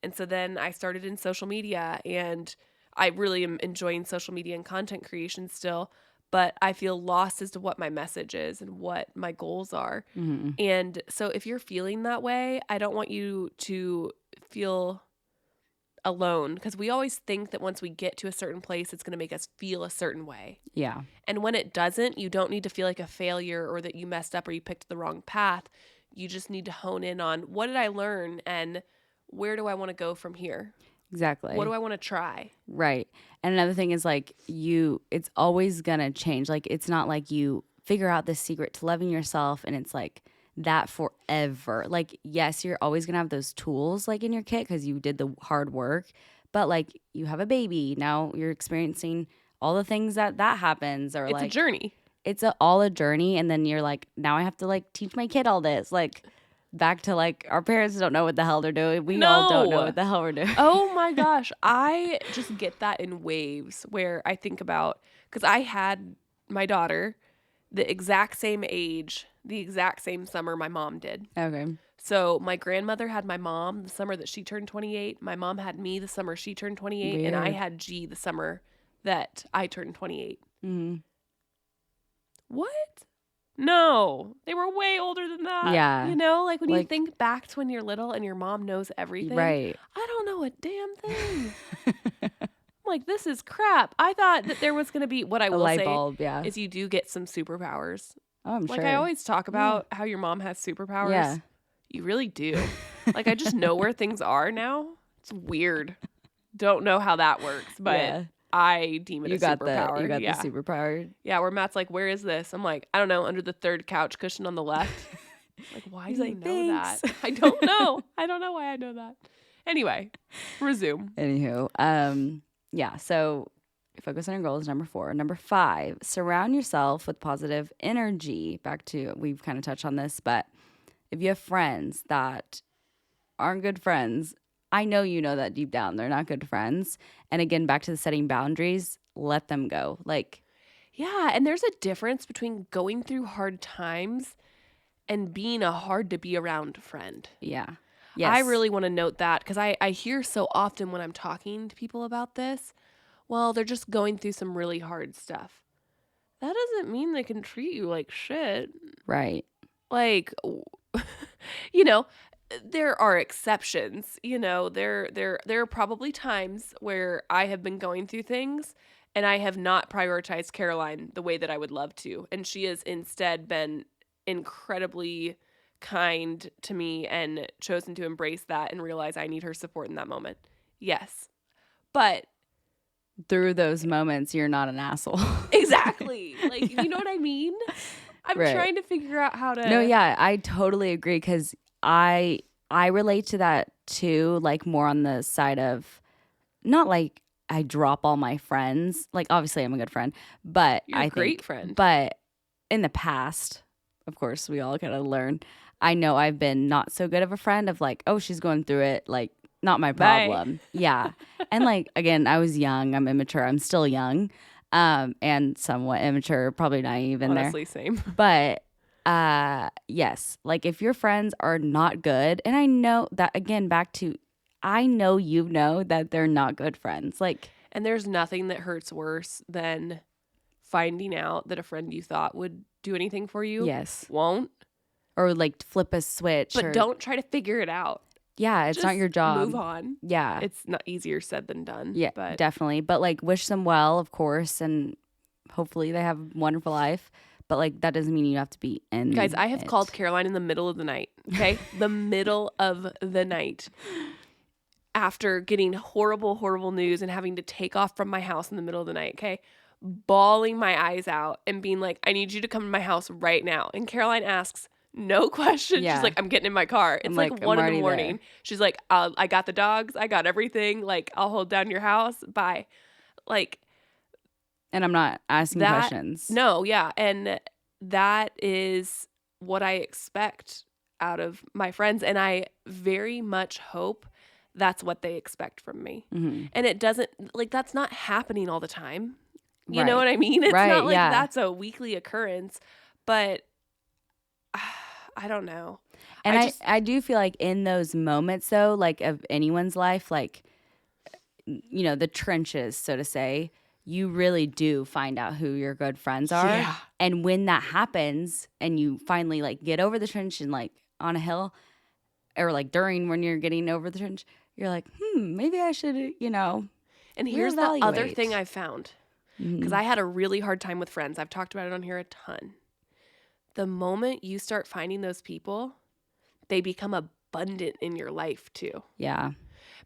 And so then I started in social media, and I really am enjoying social media and content creation still, but I feel lost as to what my message is and what my goals are. Mm-hmm. And so if you're feeling that way, I don't want you to feel alone, because we always think that once we get to a certain place, it's going to make us feel a certain way. Yeah. And when it doesn't, you don't need to feel like a failure or that you messed up or you picked the wrong path. You just need to hone in on what did I learn and where do I want to go from here? Exactly. What do I want to try? Right. And another thing is like it's always going to change. Like it's not like you figure out this secret to loving yourself and it's like that forever. Like, yes, you're always going to have those tools like in your kit because you did the hard work, but like you have a baby. Now you're experiencing all the things that happens or it's like. It's a journey. it's all a journey. And then you're like, now I have to like teach my kid all this. Like back to like our parents don't know what the hell they're doing. We all don't know No. what the hell we're doing. Oh my gosh. I just get that in waves where I think about, because I had my daughter the exact same age, the exact same summer my mom did. Okay. So my grandmother had my mom the summer that she turned 28. My mom had me the summer she turned 28. And I Weird. had G the summer that I turned 28. Mm-hmm. What? No, they were way older than that. Yeah. You know, like when you Like- think back to when you're little and your mom knows everything. Right. I don't know a damn thing. I'm like, this is crap. I thought that there was going to be, what I A will light say bulb. Yeah. is you do get some superpowers. Oh, I'm Like sure. I always talk about how your mom has superpowers. Yeah. You really do. Like I just know where things are now. It's weird. Don't know how that works, but Yeah. I deem it You a got superpower. the yeah. superpower. Yeah, where Matt's like, where is this? I'm like, I don't know, under the third couch cushion on the left. Like, why He's do like, you know "Thanks." that? I don't know. I don't know why I know that. Anyway, resume. Anywho, yeah. So focus on your goals. Number 4. Number 5, surround yourself with positive energy. Back to, we've kind of touched on this, but if you have friends that aren't good friends, I know you know that deep down they're not good friends. And again, back to the setting boundaries, let them go. Like, Yeah, and there's a difference between going through hard times and being a hard to be around friend. yeah. Yes. I really want to note that because I hear so often when I'm talking to people about this, well, they're just going through some really hard stuff. That doesn't mean they can treat you like shit. Right. Like, you know, there are exceptions. You know, there are probably times where I have been going through things and I have not prioritized Caroline the way that I would love to, and she has instead been incredibly kind to me and chosen to embrace that and realize I need her support in that moment. Yes. But Through those moments, you're not an asshole. exactly. Like, you know what I mean? I'm Right. trying to figure out how to No, yeah, I totally agree because I relate to that too, like more on the side of not like I drop all my friends. Like obviously I'm a good friend, but You're a I great think, friend. But in the past, of course, we all gotta learn. I know I've been not so good of a friend of like, oh, she's going through it, like not my Bye. problem. Yeah. And like again, I was young, I'm immature, I'm still young. And somewhat immature, probably naive in there. Honestly, same. But yes, like if your friends are not good, and I know that again, back to I know you know that they're not good friends. Like, And there's nothing that hurts worse than finding out that a friend you thought would do anything for you yes, won't. or like flip a switch, But or don't try to figure it out. yeah, it's not Just your job. Move on. Yeah, It's not easier said than done. yeah, But definitely. But like, wish them well, of course, and hopefully they have a wonderful life. But like, that doesn't mean you have to be in. guys, I have it. called Caroline in the middle of the night. Okay, the middle of the night. After getting horrible, horrible news and having to take off from my house in the middle of the night, okay? Bawling my eyes out and being like, I need you to come to my house right now. And Caroline asks, no question. Yeah. She's like, I'm getting in my car. It's I'm like like, 1 I'm in the already morning. there. She's like, I got the dogs. I got everything. Like, I'll hold down your house. Bye. Like, And I'm not asking that, questions. no, yeah. And that is what I expect out of my friends. And I very much hope that's what they expect from me. Mm-hmm. And it doesn't, like, that's not happening all the time. You know Right. what I mean? It's Right, not like yeah. that's a weekly occurrence, but I don't know. And I do feel like in those moments though, like of anyone's life, like, you know, the trenches, so to say, you really do find out who your good friends are. Yeah. And when that happens and you finally like get over the trench and like on a hill or like during when you're getting over the trench, you're like, maybe I should, you know. And here's the other reevaluate. thing I've found, because Mhm. I had a really hard time with friends. I've talked about it on here a ton. The moment you start finding those people, they become abundant in your life too. Yeah.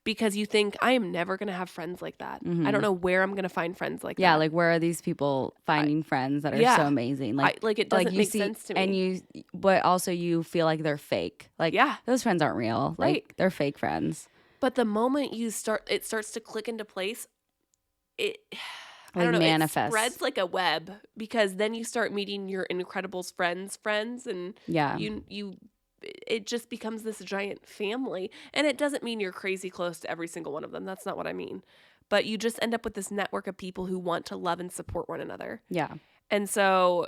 Because you think, I am never going to have friends like that. I don't know where I'm going to find friends like Yeah, that. like where are these people finding friends that are yeah. so amazing? Like, it doesn't you make see, sense to me. And but also you feel like they're fake. Like, Yeah. those friends aren't real. Like, Right. they're fake friends. But the moment it starts to click into place, I don't know, manifest. it spreads like a web, because then you start meeting your Incredibles friends, and Yeah. it just becomes this giant family. And it doesn't mean you're crazy close to every single one of them. That's not what I mean. But you just end up with this network of people who want to love and support one another. Yeah. And so,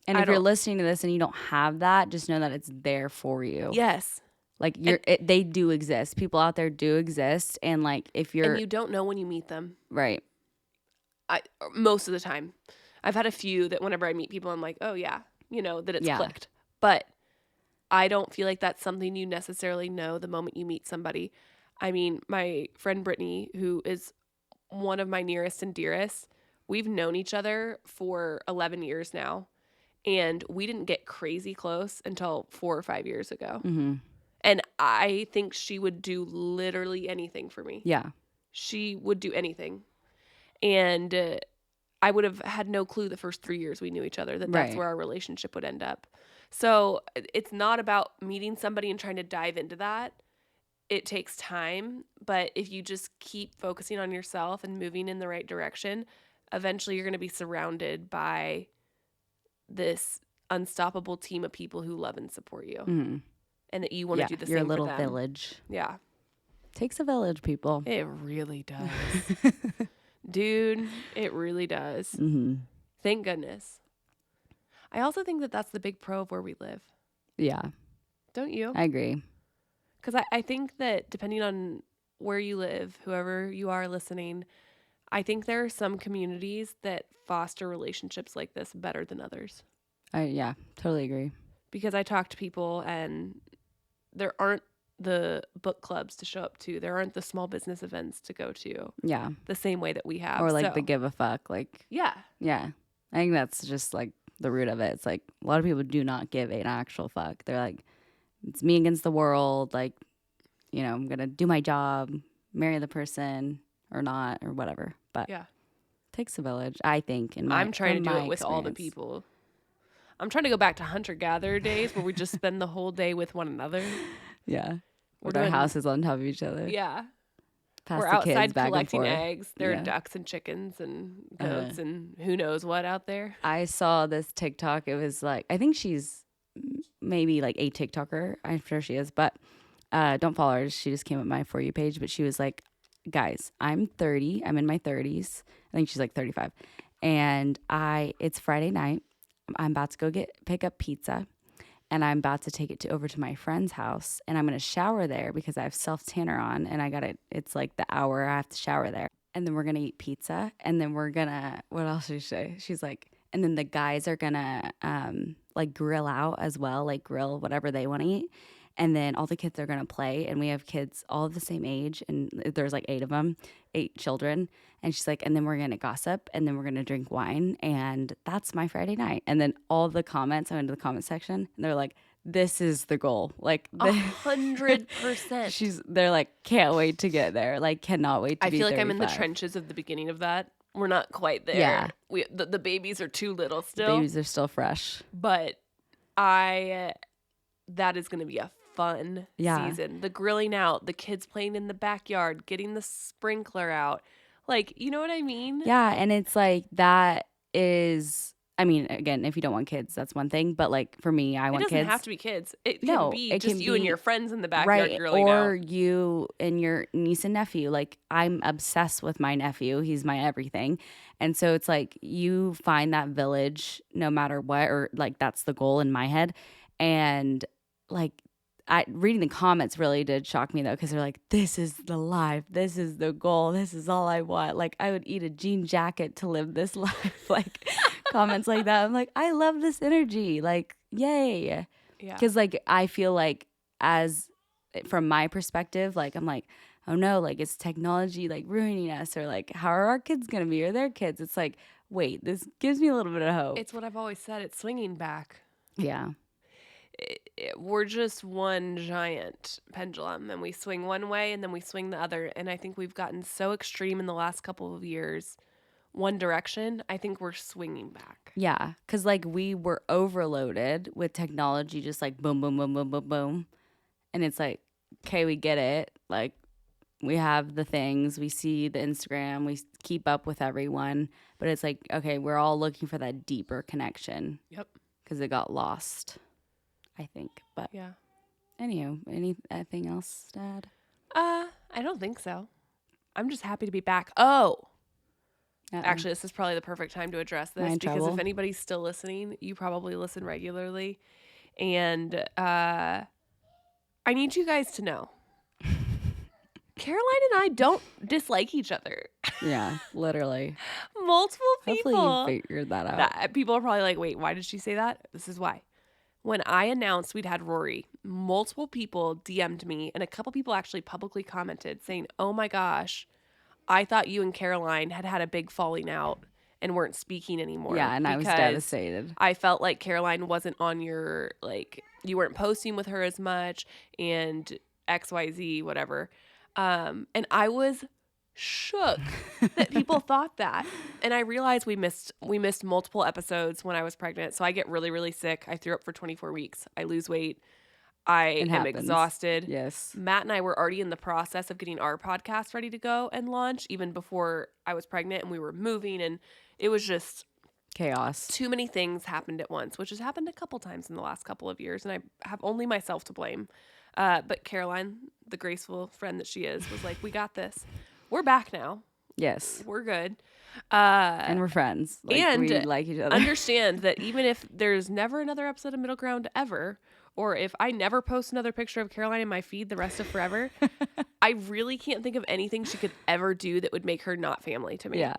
and if you're listening to this and you don't have that, just know that it's there for you. Yes. Like they do exist. People out there do exist. And like, if you're. And you don't know when you meet them. Right. Most of the time. I've had a few that whenever I meet people, I'm like, oh yeah, that it's clicked. But I don't feel like that's something you necessarily know the moment you meet somebody. I mean, my friend Brittany, who is one of my nearest and dearest, we've known each other for 11 years now. And we didn't get crazy close until 4 or 5 years ago. Mm-hmm. And I think she would do literally anything for me. Yeah. She would do anything. And I would have had no clue the first 3 years we knew each other that's where our relationship would end up. So it's not about meeting somebody and trying to dive into that. It takes time. But if you just keep focusing on yourself and moving in the right direction, eventually you're going to be surrounded by this unstoppable team of people who love and support you. Mm-hmm. And that you want to do the your same little for them. village. Yeah. Takes a village, people. It really does. Dude, it really does. Mm-hmm. Thank goodness. I also think that that's the big pro of where we live. Yeah. Don't you? I agree. Because I think that depending on where you live, whoever you are listening, I think there are some communities that foster relationships like this better than others. Yeah, totally agree. Because I talk to people and there aren't the book clubs to show up to. There aren't the small business events to go to. Yeah. The same way that we have. Or like the give a fuck. Like, yeah. Yeah. I think that's just like the root of it. It's like a lot of people do not give an actual fuck. They're like, it's me against the world. Like, I'm going to do my job, marry the person or not or whatever. But yeah, it takes a village, I think. I'm trying to do it with all the people. I'm trying to go back to hunter-gatherer days where we just spend the whole day with one another. Yeah. With our houses on top of each other. Yeah. Pass We're the kids outside back collecting and forth. eggs. There are ducks and chickens and goats and who knows what out there. I saw this TikTok. It was like, I think she's maybe like a TikToker. I'm sure she is, but don't follow her. She just came up my For You page, but she was like, guys, I'm 30. I'm in my 30s. I think she's like 35. And it's Friday night. I'm about to go pick up pizza. And I'm about to take it over to my friend's house. And I'm going to shower there because I have self-tanner on. And it's like the hour I have to shower there. And then we're going to eat pizza. And then we're going to, what else did she say? She's like, and then the guys are going to like grill out as well, like grill whatever they want to eat. And then all the kids are going to play. And we have kids all of the same age. And there's like 8 of them, 8 children. And she's like, and then we're going to gossip. And then we're going to drink wine. And that's my Friday night. And then all the comments, I went to the comment section. And they're like, this is the goal. Like 100%. They're like, can't wait to get there. Like, cannot wait to be 35. I feel like I'm in the trenches of the beginning of that. We're not quite there. Yeah. The babies are too little still. Babies are still fresh. But that is going to be a fun season. The grilling out, the kids playing in the backyard, getting the sprinkler out. Like, you know what I mean? Yeah. And it's like, that is, I mean, again, if you don't want kids, that's one thing. But like for me, I want kids. It doesn't have to be kids. It can be just you and your friends in the backyard grilling out. Or you and your niece and nephew. Like, I'm obsessed with my nephew. He's my everything. And so it's like you find that village no matter what, or like that's the goal in my head. And like, reading the comments really did shock me though, because they're like, this is the life, this is the goal, this is all I want. Like, I would eat a jean jacket to live this life. Like, comments like that. I'm like, I love this energy. Like, yay. Yeah. Because like, I feel like from my perspective, like, I'm like, oh no, like, is technology like ruining us? Or like, how are our kids gonna be, or their kids? It's like, wait, this gives me a little bit of hope. It's what I've always said. It's swinging back. Yeah. We're just one giant pendulum, and we swing one way and then we swing the other. And I think we've gotten so extreme in the last couple of years, one direction. I think we're swinging back. Yeah, because like we were overloaded with technology, just like boom, boom, boom, boom, boom, boom. And it's like, okay, we get it. Like, we have the things, we see the Instagram, we keep up with everyone, but it's like, okay, we're all looking for that deeper connection. Yep. Because it got lost, I think. But Yeah. anywho, anything else to add? I don't think so. I'm just happy to be back. Oh, Uh-oh. actually, this is probably the perfect time to address Am I this in because trouble? if anybody's still listening, you probably listen regularly. And I need you guys to know Caroline and I don't dislike each other. Yeah, literally. Multiple Hopefully you people. figured that out. That people are probably like, wait, why did she say that? This is why. When I announced we'd had Rory, multiple people DM'd me and a couple people actually publicly commented saying, oh my gosh, I thought you and Caroline had a big falling out and weren't speaking anymore. Yeah, and I was devastated. I felt like Caroline wasn't on your, like, you weren't posting with her as much and XYZ, whatever. And I was shook that people thought that. And I realized we missed multiple episodes when I was pregnant. So I get really, really sick. I threw up for 24 weeks. I lose weight. I It am happens. exhausted. Yes. Matt and I were already in the process of getting our podcast ready to go and launch even before I was pregnant, and we were moving, and it was just Chaos. too many things happened at once, which has happened a couple times in the last couple of years, and I have only myself to blame. But Caroline, the graceful friend that she is, was like, we got this. We're back now. Yes. We're good. And we're friends. Like, and we like each other. Understand that even if there's never another episode of Middle Ground ever, or if I never post another picture of Caroline in my feed the rest of forever, I really can't think of anything she could ever do that would make her not family to me. Yeah.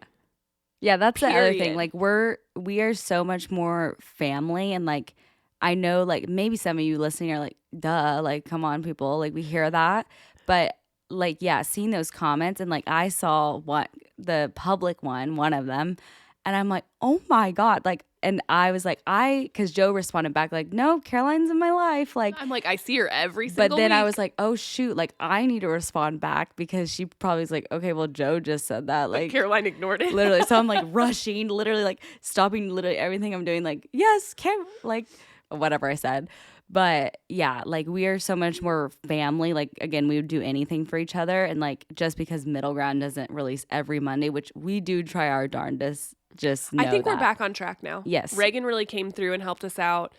Yeah, that's the other thing. Period. Like we are so much more family, and like I know like maybe some of you listening are like, duh, like come on people, like we hear that. But like yeah, seeing those comments and like I saw the public one of them, and I'm like, oh my God, like and I was like, because Joe responded back like, no, Caroline's in my life. Like I'm like, I see her every single but then week. I was like, oh shoot, like I need to respond back because she probably was like, okay, well Joe just said that. Like but Caroline ignored it. literally. So I'm like rushing, literally like stopping literally everything I'm doing, like, yes, like whatever I said. But yeah, like we are so much more family. Like again, we would do anything for each other. And like just because Middle Ground doesn't release every Monday, which we do try our darndest, just know I think we're that. back on track now. Yes. Reagan really came through and helped us out.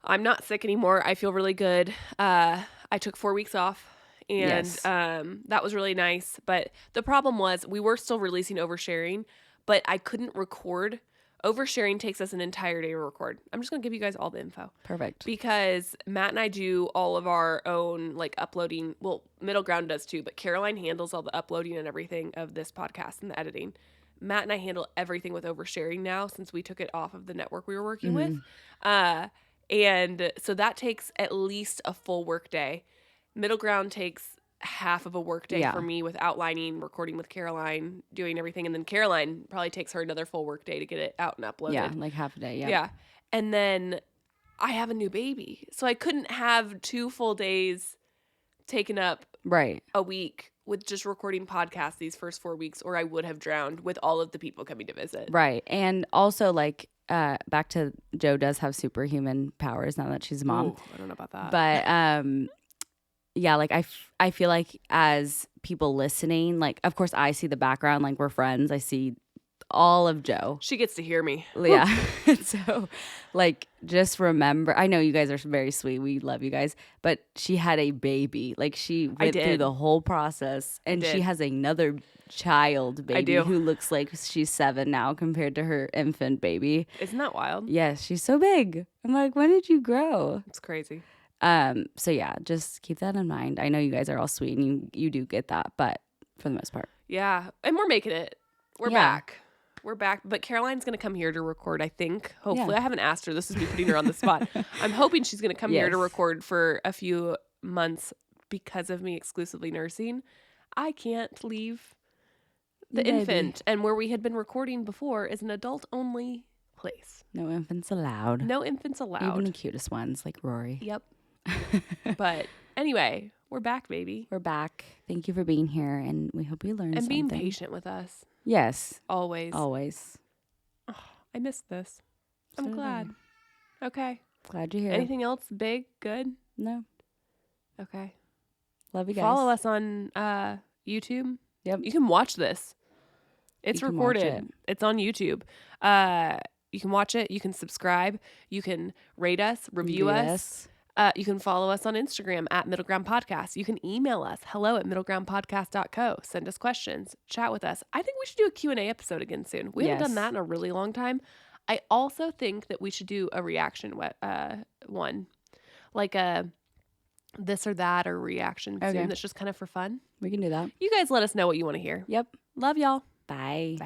I'm not sick anymore. I feel really good. I took 4 weeks off. And Yes. that was really nice. But the problem was we were still releasing Oversharing, but I couldn't record. Oversharing takes us an entire day to record. I'm just going to give you guys all the info. Perfect. Because Matt and I do all of our own like uploading. Well, Middle Ground does too, but Caroline handles all the uploading and everything of this podcast and the editing. Matt and I handle everything with Oversharing now since we took it off of the network we were working with. And so that takes at least a full work day. Middle Ground takes half of a work day for me with outlining, recording with Caroline, doing everything. And then Caroline probably takes her another full work day to get it out and uploaded. Yeah, like half a day. Yeah. Yeah. And then I have a new baby. So I couldn't have 2 full days taken up Right. a week with just recording podcasts these first 4 weeks, or I would have drowned with all of the people coming to visit. Right. And also like back to Joe does have superhuman powers now that she's a mom. Ooh, I don't know about that. But yeah, like I feel like as people listening, like of course I see the background, like we're friends. I see all of Joe. She gets to hear me. Yeah. So like just remember, I know you guys are very sweet. We love you guys. But she had a baby. Like she went through the whole process, and she has another child baby who looks like she's 7 now compared to her infant baby. Isn't that wild? Yes, she's so big. I'm like, when did you grow? It's crazy. So yeah, just keep that in mind. I know you guys are all sweet and you do get that, but for the most part. Yeah. And we're making it. We're back. We're back. But Caroline's going to come here to record, I think. Hopefully. Yeah. I haven't asked her. This is me putting her on the spot. I'm hoping she's going to come here to record for a few months because of me exclusively nursing. I can't leave the infant. And where we had been recording before is an adult-only place. No infants allowed. No infants allowed. Even the cutest ones like Rory. Yep. But anyway, we're back, baby. We're back. Thank you for being here, and we hope you learned something. And being patient with us. Yes. Always. Always. Oh, I missed this. I'm glad. Okay. Glad you're here. Anything else big, good? No. Okay. Love you guys. Follow us on YouTube. Yep. You can watch this. It's You can watch recorded. it. It's on YouTube. You can watch it. You can subscribe. You can rate us, review us. You can follow us on Instagram at Middle Ground Podcast. You can email us, hello@middlegroundpodcast.co. Send us questions. Chat with us. I think we should do a Q&A episode again soon. We haven't done that in a really long time. I also think that we should do a reaction one. Like a this or that or reaction soon that's just kind of for fun. We can do that. You guys let us know what you want to hear. Yep. Love y'all. Bye. Bye.